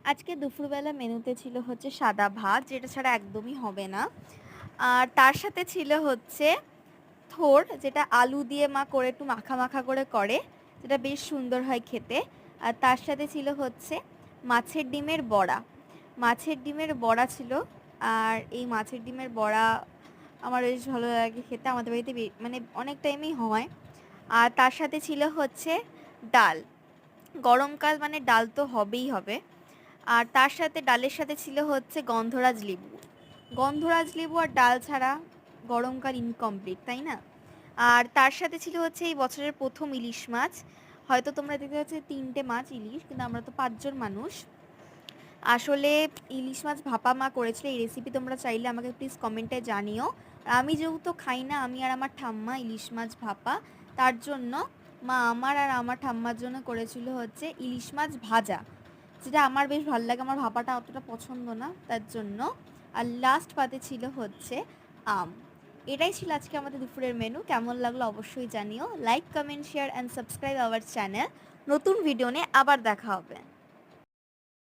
আজকে দুপুরবেলা মেনুতে ছিল হচ্ছে সাদা ভাত, যেটা ছাড়া একদমই হবে না। আর তার সাথে ছিল হচ্ছে থোড়, যেটা আলু দিয়ে মা করে একটু মাখা মাখা করে, যেটা বেশ সুন্দর হয় খেতে। আর তার সাথে ছিল হচ্ছে মাছের ডিমের বড়া। মাছের ডিমের বড়া ছিল। আর এই মাছের ডিমের বড়া আমার বেশ ভালো লাগে খেতে, আমাদের বাড়িতে মানে অনেক টাইমেই হয়। আর তার সাথে ছিল হচ্ছে ডাল। গরমকাল মানে ডাল তো হবেই হবে। আর তার সাথে ডালের সাথে ছিল হচ্ছে গন্ধরাজ লেবু। গন্ধরাজ লেবু আর ডাল ছাড়া গরমকাল ইনকমপ্লিট, তাই না? আর তার সাথে ছিল হচ্ছে এই বছরের প্রথম ইলিশ মাছ। হয়তো তোমরা দেখতে পাচ্ছ 3টে মাছ ইলিশ, কিন্তু আমরা তো 5জন মানুষ। আসলে ইলিশ মাছ ভাপা মা করেছিল। এই রেসিপি তোমরা চাইলে আমাকে প্লিজ কমেন্টে জানিও। আর আমি যেহেতু খাই না, আমি আর আমার ঠাম্মা ইলিশ মাছ ভাপা, তার জন্য মা আমার আর আমার ঠাম্মার জন্য করেছিল হচ্ছে ইলিশ মাছ ভাজা, যেটা আমার বেশ ভালো লাগে। আমার ভাপাটা অতটা পছন্দ না, তার জন্য। আর লাস্ট পাতে ছিল হচ্ছে আম। এটাই ছিল আজকে আমাদের দুপুরের মেনু। কেমন লাগলো অবশ্যই জানিও। Like, comment, share and subscribe our channel. নতুন ভিডিও নিয়ে আবার দেখা হবে।